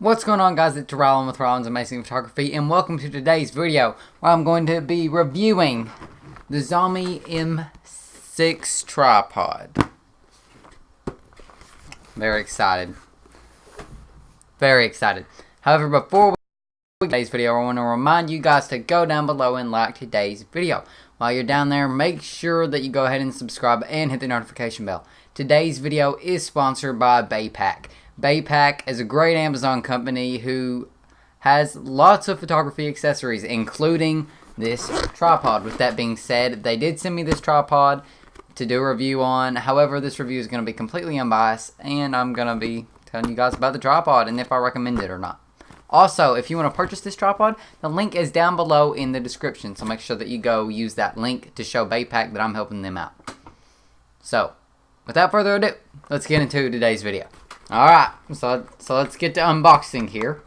What's going on, guys? It's Rylan with Rylan's Amazing Photography, and welcome to today's video where I'm going to be reviewing the ZOMEI M6 tripod. Very excited. Very excited. However, before we begin today's video, I want to remind you guys to go down below and like today's video. While you're down there, make sure that you go ahead and subscribe and hit the notification bell. Today's video is sponsored by baipak. Baipak is a great Amazon company who has lots of photography accessories, including this tripod. With that being said, they did send me this tripod to do a review on. However, this review is going to be completely unbiased, and I'm going to be telling you guys about the tripod and if I recommend it or not. Also, if you want to purchase this tripod, the link is down below in the description, so make sure that you go use that link to show baipak that I'm helping them out. So, without further ado, let's get into today's video. Alright, so let's get to unboxing here.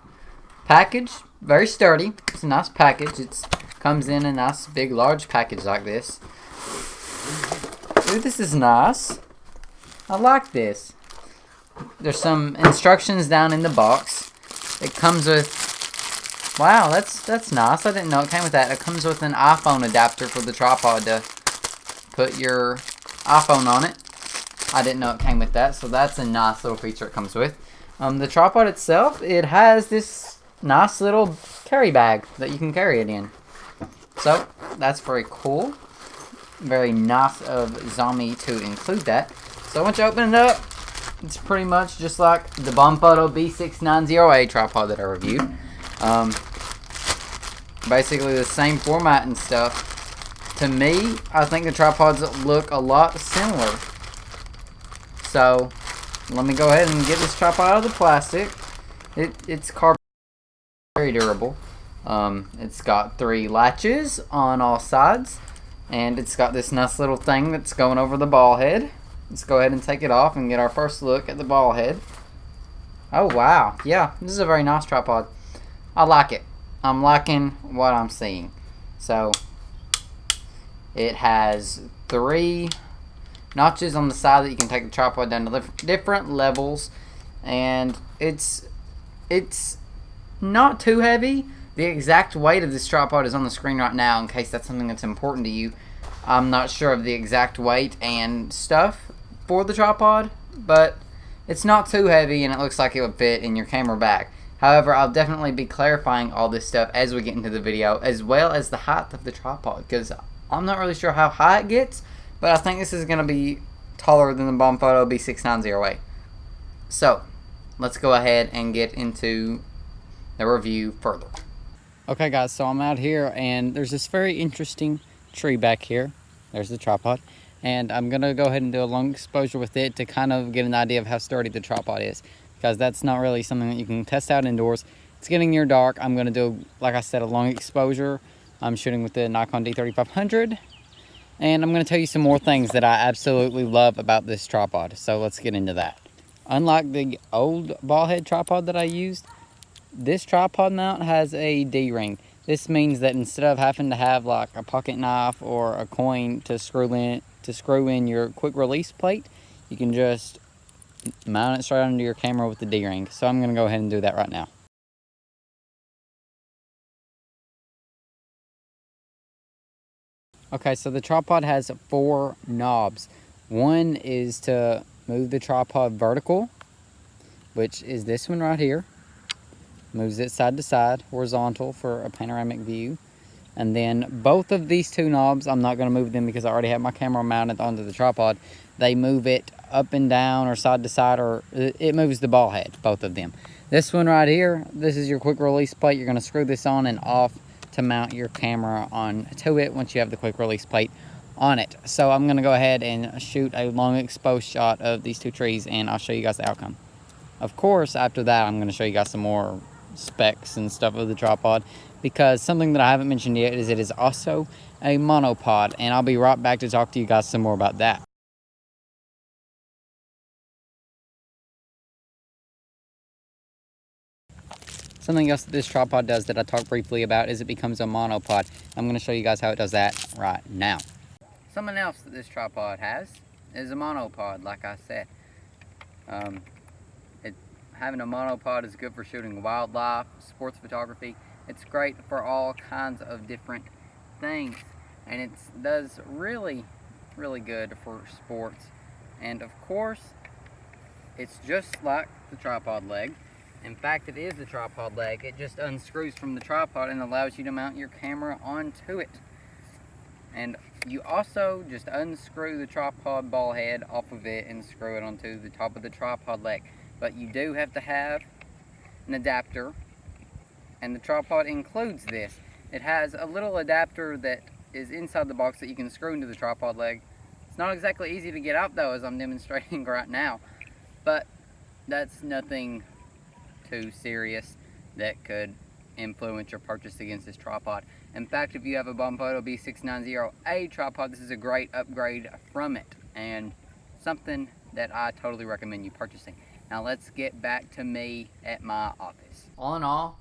Package, very sturdy. It's a nice package. It comes in a nice big large package like this. Ooh, this is nice. I like this. There's some instructions down in the box. It comes with, wow, that's nice. I didn't know it came with that. It comes with an iPhone adapter for the tripod to put your iPhone on it. I didn't know it came with that, so that's a nice little feature it comes with. The tripod itself, it has this nice little carry bag that you can carry it in. So, that's very cool. Very nice of ZOMEI to include that. So once you open it up, it's pretty much just like the Monopod B690A tripod that I reviewed. Basically the same format and stuff. To me, I think the tripods look a lot similar. So, let me go ahead and get this tripod out of the plastic. It's carbon, very durable. It's got 3 latches on all sides, and it's got this nice little thing that's going over the ball head. Let's go ahead and take it off and get our first look at the ball head. Oh wow, yeah, this is a very nice tripod. I like it. I'm liking what I'm seeing. So, it has 3 notches on the side that you can take the tripod down to different levels, and it's not too heavy. The exact weight of this tripod is on the screen right now in case that's something that's important to you. I'm not sure of the exact weight and stuff for the tripod, but it's not too heavy and it looks like it would fit in your camera bag. However, I'll definitely be clarifying all this stuff as we get into the video, as well as the height of the tripod, because I'm not really sure how high it gets, but I think this is going to be taller than the Monopod B690A. So, let's go ahead and get into the review further. Okay guys, so I'm out here and there's this very interesting tree back here. There's the tripod. And I'm going to go ahead and do a long exposure with it to kind of get an idea of how sturdy the tripod is. Because that's not really something that you can test out indoors. It's getting near dark. I'm going to do, like I said, a long exposure. I'm shooting with the Nikon D3500. And I'm going to tell you some more things that I absolutely love about this tripod. So let's get into that. Unlike the old ball head tripod that I used, this tripod mount has a D-ring. This means that instead of having to have like a pocket knife or a coin to screw in your quick release plate, you can just mount it straight onto your camera with the D-ring. So I'm going to go ahead and do that right now. Okay, so the tripod has 4 knobs. One is to move the tripod vertical, which is this one right here. Moves it side to side, horizontal for a panoramic view. And then both of these 2 knobs, I'm not going to move them because I already have my camera mounted onto the tripod. They move it up and down or side to side, or it moves the ball head, both of them. This one right here, this is your quick release plate. You're going to screw this on and off to mount your camera on to it once you have the quick release plate on it. So I'm going to go ahead and shoot a long exposed shot of these 2 trees, and I'll show you guys the outcome. Of course, after that, I'm going to show you guys some more specs and stuff of the tripod, because something that I haven't mentioned yet is it is also a monopod, and I'll be right back to talk to you guys some more about that. Something else that this tripod does that I talked briefly about is it becomes a monopod. I'm going to show you guys how it does that right now. Something else that this tripod has is a monopod, like I said. It having a monopod is good for shooting wildlife, sports photography. It's great for all kinds of different things, and it does really good for sports. And of course, it's just like the tripod leg. In fact, it is the tripod leg. It just unscrews from the tripod and allows you to mount your camera onto it. And you also just unscrew the tripod ball head off of it and screw it onto the top of the tripod leg. But you do have to have an adapter, and the tripod includes this. It has a little adapter that is inside the box that you can screw into the tripod leg. It's not exactly easy to get out though, as I'm demonstrating right now, but that's nothing too serious that could influence your purchase against this tripod. In fact, if you have a Monopod B690A tripod, this is a great upgrade from it, and something that I totally recommend you purchasing. Now let's get back to me at my office. All in all,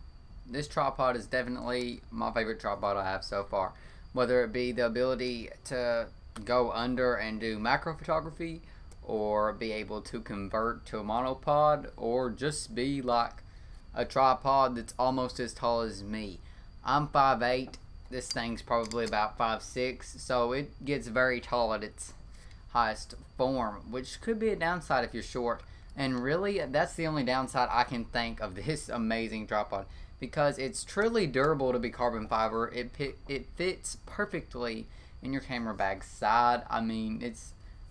this tripod is definitely my favorite tripod I have so far. Whether it be the ability to go under and do macro photography, or be able to convert to a monopod, or just be like a tripod that's almost as tall as me. I'm 5'8", this thing's probably about 5'6", so it gets very tall at its highest form, which could be a downside if you're short. And really, that's the only downside I can think of this amazing tripod, because it's truly durable to be carbon fiber. It fits perfectly in your camera bag side. I mean,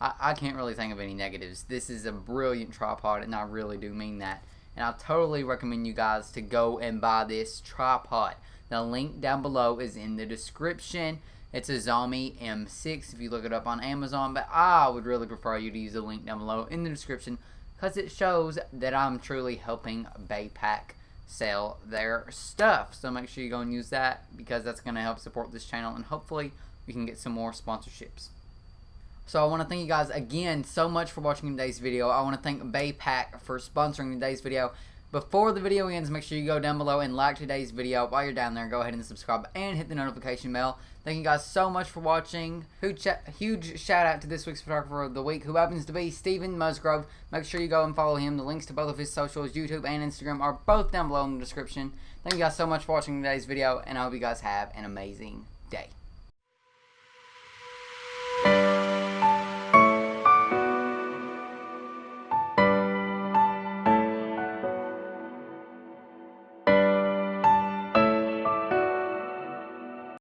I can't really think of any negatives. This is a brilliant tripod, and I really do mean that. And I totally recommend you guys to go and buy this tripod. The link down below is in the description. It's a ZOMEI M6 if you look it up on Amazon, but I would really prefer you to use the link down below in the description, because it shows that I'm truly helping baipak sell their stuff. So make sure you go and use that, because that's going to help support this channel, and hopefully we can get some more sponsorships. So I want to thank you guys again so much for watching today's video. I want to thank baipak for sponsoring today's video. Before the video ends, make sure you go down below and like today's video. While you're down there, go ahead and subscribe and hit the notification bell. Thank you guys so much for watching. Huge shout out to this week's photographer of the week, who happens to be Stephen Musgrove. Make sure you go and follow him. The links to both of his socials, YouTube and Instagram, are both down below in the description. Thank you guys so much for watching today's video, and I hope you guys have an amazing day.